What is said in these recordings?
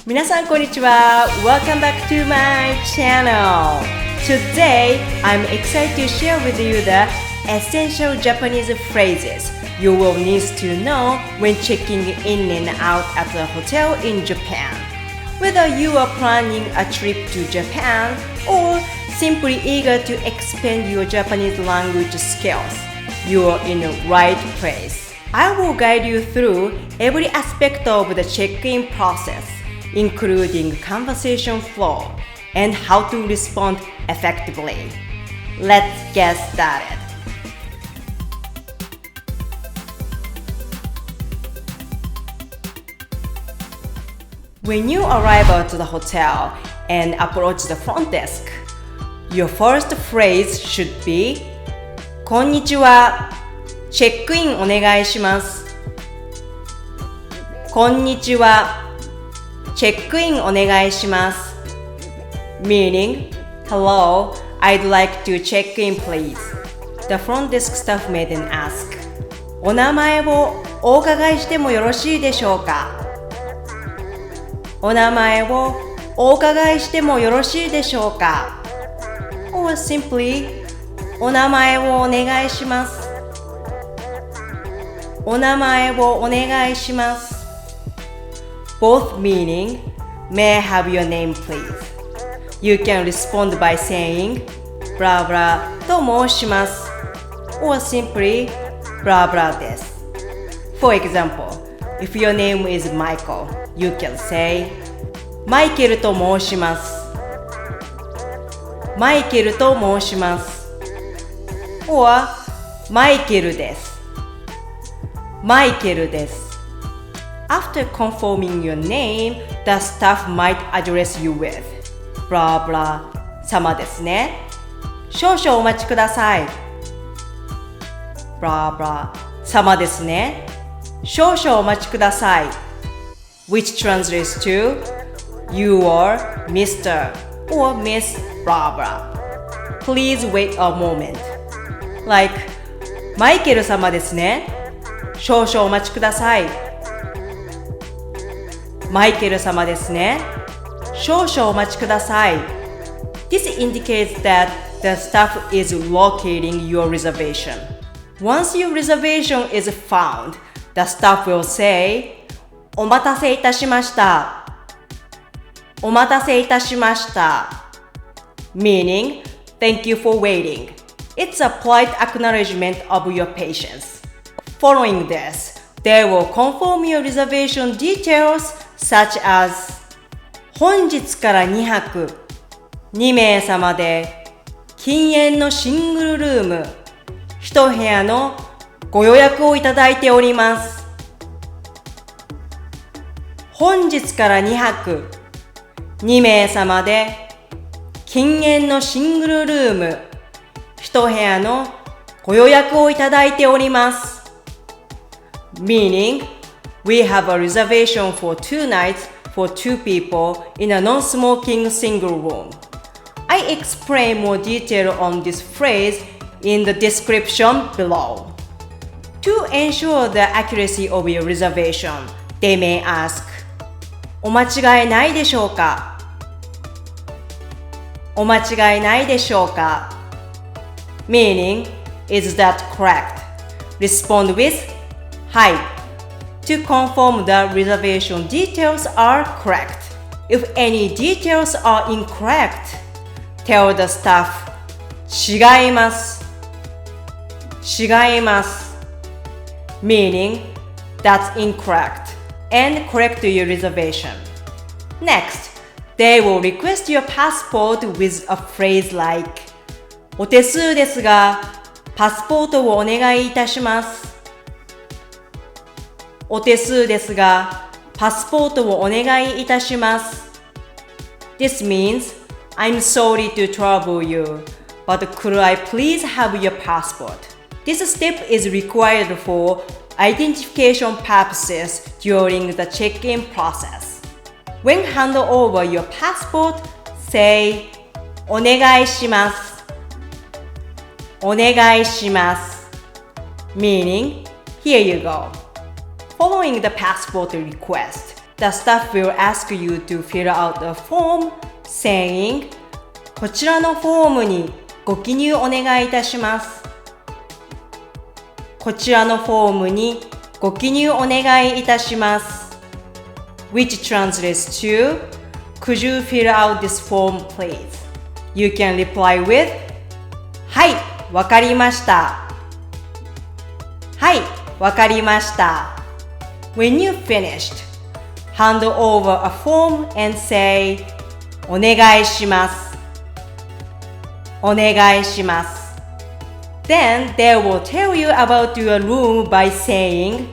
皆さんこんにちは。Welcome back to my channel. Today, I'm excited to share with you the essential Japanese phrases you will need to know when checking in and out at a hotel in Japan. Whether you are planning a trip to Japan or simply eager to expand your Japanese language skills, you are in the right place. I will guide you through every aspect of the check-in process, including conversation flow and how to respond effectively. Let's get started. When you arrive at the hotel and approach the front desk, your first phrase should be こんにちは。チェックインお願いします。こんにちは。チェックインお願いします。Meaning, hello, I'd like to check in please. The front desk staff may then ask, お名前をお伺いしてもよろしいでしょうか。お名前をお伺いしてもよろしいでしょうか。Or simply, お名前をお願いします。お名前をお願いします。Both meaning, may I have your name please? You can respond by saying, blah blah と申します。Or simply, blah blah です。For example, if your name is Michael, you can say, マイケルと申します。マイケルと申します。or マイケルです。マイケルです。After confirming your name, the staff might address you with blah blah 様ですね。少々お待ちください。blah blah 様ですね。少々お待ちください。Which translates to You are Mr. or Miss blah blah. Please wait a moment. Like マイケル様ですね。少々お待ちください。マイケル様ですね。少々お待ちください。This indicates that the staff is locating your reservation. Once your reservation is found, the staff will say, お待たせいたしました。お待たせいたしました。Meaning, thank you for waiting. It's a polite acknowledgement of your patience. Following this, they will confirm your reservation details such as 本日から2泊2名様で禁煙のシングルルーム1部屋のご予約をいただいております。本日から2泊2名様で禁煙のシングルルーム1部屋のご予約をいただいております。Meaning, we have a reservation for 2 nights for 2 people in a non-smoking single room. I explain more detail on this phrase in the description below. To ensure the accuracy of your reservation, they may ask, お間違いないでしょうか。お間違いないでしょうか。Meaning, is that correct? Respond with, はい。To confirm the reservation details are correct. If any details are incorrect, tell the staff, 違います。違います。Meaning, that's incorrect. And correct your reservation. Next, they will request your passport with a phrase like お手数ですが、パスポートをお願いいたします。お手数ですが、パスポートをお願いいたします。This means, I'm sorry to trouble you, but could I please have your passport? This step is required for identification purposes during the check-in process. When hand over your passport, say お願いします。お願いします。Meaning, here you go. Following the passport request, the staff will ask you to fill out a form saying こちらのフォームにご記入お願いいたします。こちらのフォームにご記入お願いいたします。Which translates to Could you fill out this form, please? You can reply with はい、わかりました。はい、わかりました。When you finished, hand over a form and say お願いします。お願いします。Then they will tell you about your room by saying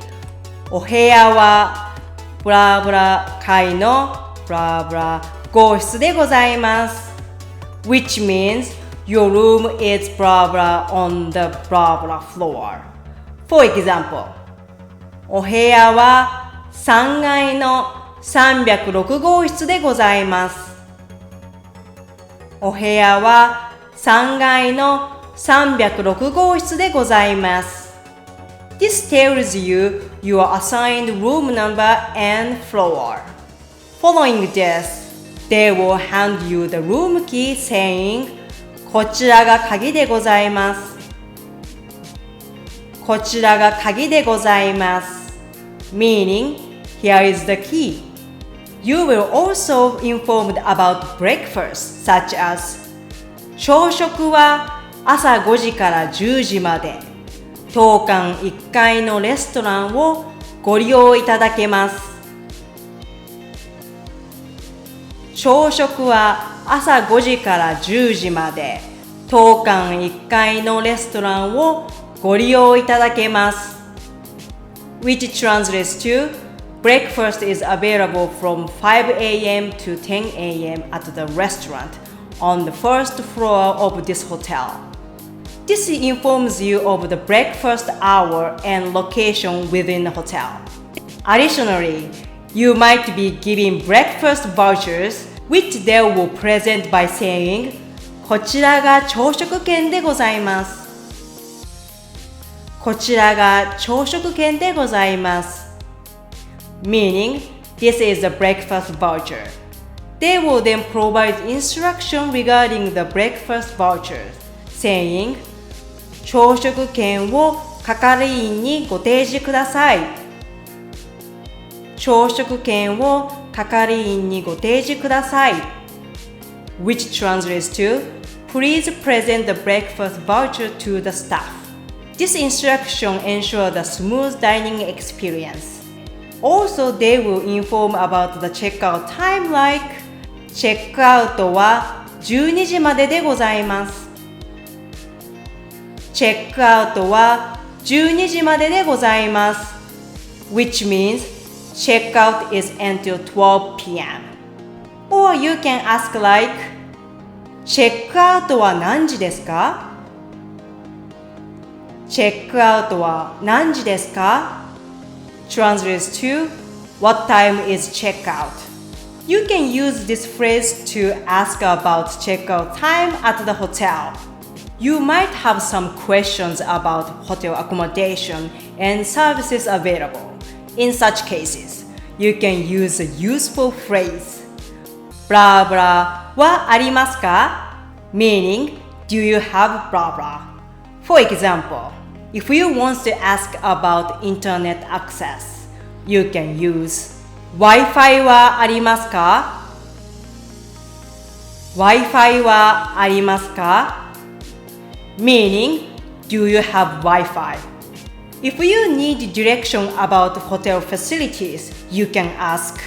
お部屋はブラブラ階のブラブラ号室でございます。Which means your room is blah blah on the blah blah floor. For example, お部屋は3階の306号室でございます。お部屋は3階の306号室でございます。This tells you your assigned room number and floor. Following this, they will hand you the room key saying こちらが鍵でございます。こちらが鍵でございます。Meaning, here is the key. You will also informed about breakfast, such as 朝食は朝5時から10時まで当館1階のレストランをご利用いただけます。朝食は朝5時から10時まで当館1階のレストランをご利用いただけます。Which translates to breakfast is available from 5 a.m. to 10 a.m. at the restaurant on the first floor of this hotel. This informs you of the breakfast hour and location within the hotel. Additionally, you might be given breakfast vouchers which they will present by saying こちらが朝食券でございます。こちらが朝食券でございます。Meaning, this is a breakfast voucher. They will then provide instruction regarding the breakfast vouchers, saying 朝食券を係員にご提示ください。朝食券を係員にご提示ください。Which translates to Please present the breakfast voucher to the staff. This instruction ensures a smooth dining experience. Also, they will inform about the checkout time like チェックアウトは12時まででございます。チェックアウトは12時まででございます。Which means checkout is until 12 p.m. Or you can ask like チェックアウトは何時ですか？チェックアウトは何時ですか？ Translates to What time is checkout? You can use this phrase to ask about checkout time at the hotel. You might have some questions about hotel accommodation and services available. In such cases, you can use a useful phrase. Blah blah はありますか？ Meaning, do you have blah blah? For example, if you want to ask about internet access, you can use Wi-Fi はありますか？ Wi-Fi はありますか？ Meaning, do you have Wi-Fi? If you need direction about hotel facilities, you can ask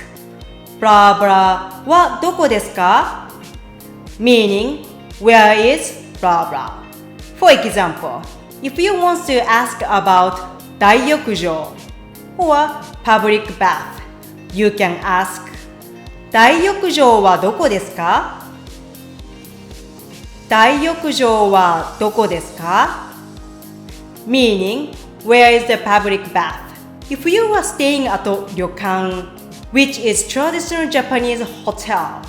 blah blah はどこですか？ Meaning, where is blah blah? For example, if you want to ask about 大浴場 or public bath, you can ask 大浴場はどこですか？大浴場はどこですか？ Meaning, where is the public bath? If you are staying at a ryokan, which is traditional Japanese hotel,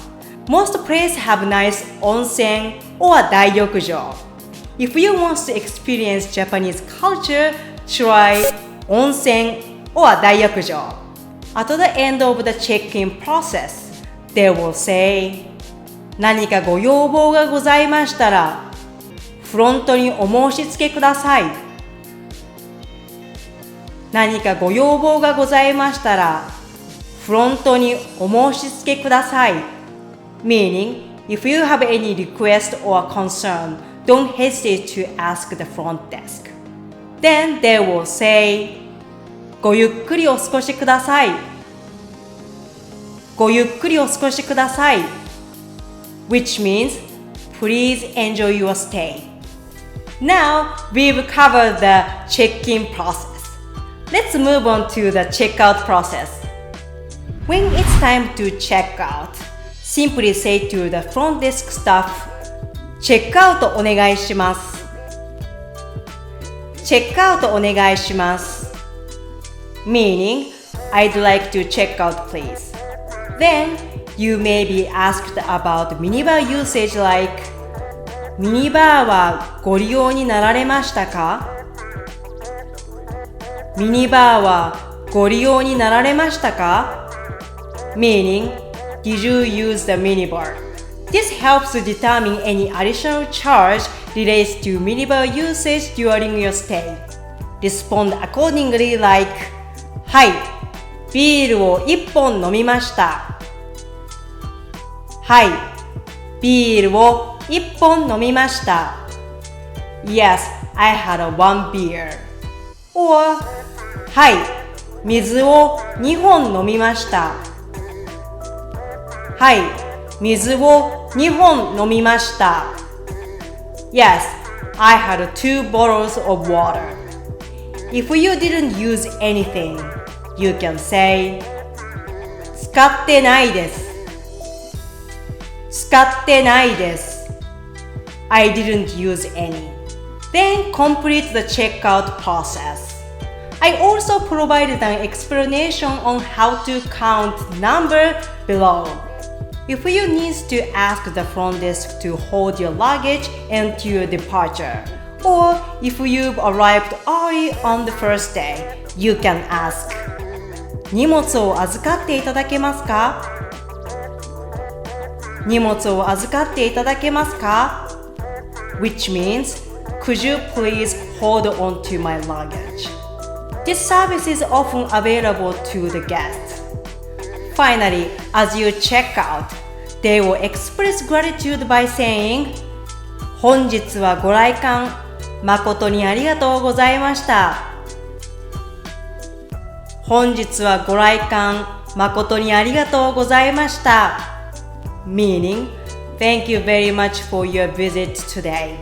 most places have nice onsen or 大浴場. If you want to experience Japanese culture, try onsen or 大浴場. At the end of the check-in process, they will say, 何かご要望がございましたら、フロントにお申し付けください。何かご要望がございましたら、フロントにお申し付けください。Meaning, if you have any request or concern, don't hesitate to ask the front desk. Then they will say, ごゆっくりお過ごしください。ごゆっくりお過ごしください。Which means, please enjoy your stay. Now, we've covered the check-in process. Let's move on to the checkout process. When it's time to check out, simply say to the front desk staff, チェックアウトお願いします。チェックアウトお願いします。Meaning, I'd like to check out please. Then, you may be asked about minibar usage like, ミニバーはご利用になられましたか？ミニバーはご利用になられましたか？ Meaning, did you use the minibar? This helps to determine any additional charge relates to minibar usage during your stay. Respond accordingly like, はい、ビールを1本飲みました。はい、ビールを1本飲みました。Yes, I had one beer. Or, はい、水を2本飲みました。はい、水を2本飲みました。Yes, I had 2 bottles of water. If you didn't use anything, you can say, 使ってないです。使ってないです。I didn't use any. Then complete the checkout process. I also provided an explanation on how to count number below. If you need to ask the front desk to hold your luggage until your departure, or if you've arrived early on the first day, you can ask, 荷物を預かっていただけますか？荷物を預かっていただけますか？ Which means, could you please hold on to my luggage? This service is often available to the guests. Finally, as you check out, they will express gratitude by saying, 本日はご来館誠にありがとうございました。本日はご来館誠にありがとうございました。Meaning, thank you very much for your visit today.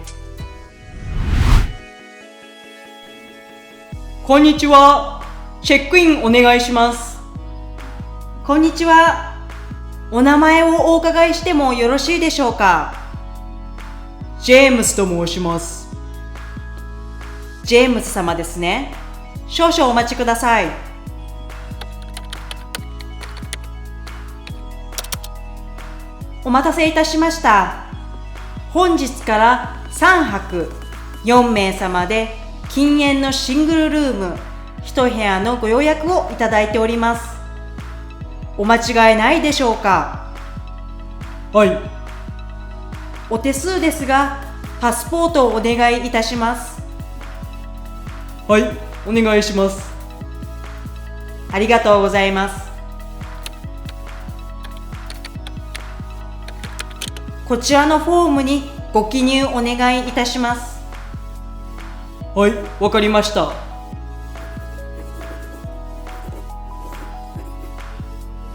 こんにちは。チェックインお願いします。こんにちは。お名前をお伺いしてもよろしいでしょうか？ジェームスと申します。ジェームス様ですね。少々お待ちください。お待たせいたしました。本日から3泊4名様で禁煙のシングルルーム1部屋のご予約をいただいております。お間違いないでしょうか？はい。お手数ですが、パスポートをお願いいたします。はい、お願いします。ありがとうございます。こちらのフォームにご記入お願いいたします。はい、わかりました。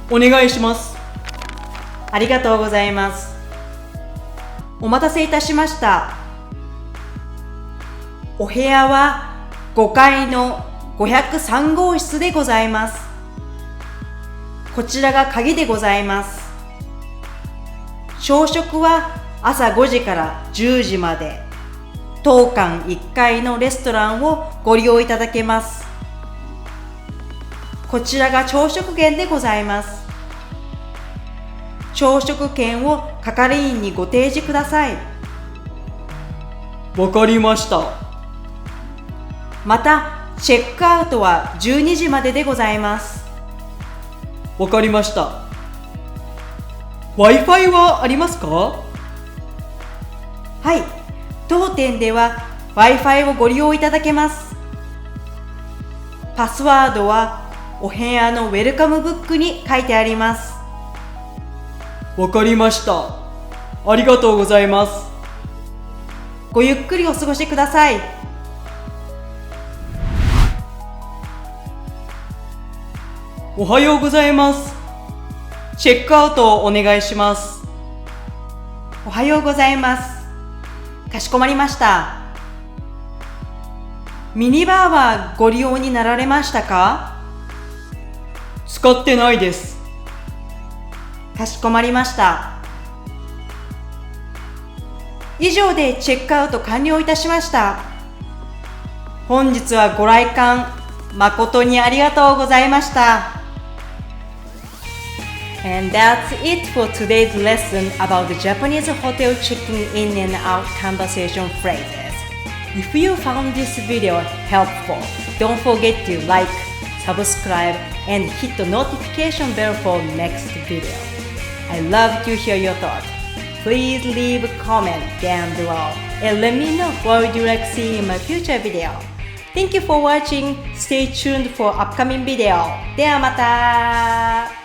お願いします。ありがとうございます。お待たせいたしました。お部屋は5階の503号室でございます。こちらが鍵でございます。朝食は朝5時から10時まで当館1階のレストランをご利用いただけます。こちらが朝食券でございます。朝食券を係員にご提示ください。わかりました。またチェックアウトは12時まででございます。わかりました。Wi-Fi はありますか？はい、当店では Wi-Fi をご利用いただけます。パスワードはお部屋のウェルカムブックに書いてあります。わかりました。ありがとうございます。ごゆっくりお過ごしください。おはようございます。チェックアウトをお願いします。おはようございます。かしこまりました。ミニバーはご利用になられましたか？使ってないです。かしこまりました。以上でチェックアウト完了いたしました。本日はご来館誠にありがとうございました。And that's it for today's lesson about the Japanese hotel checking in and out conversation phrases. If you found this video helpful, don't forget to like, subscribe, and hit the notification bell for next video. I love to hear your thoughts. Please leave a comment down below and let me know what would you like to see in my future video. Thank you for watching. Stay tuned for upcoming video. ではまた。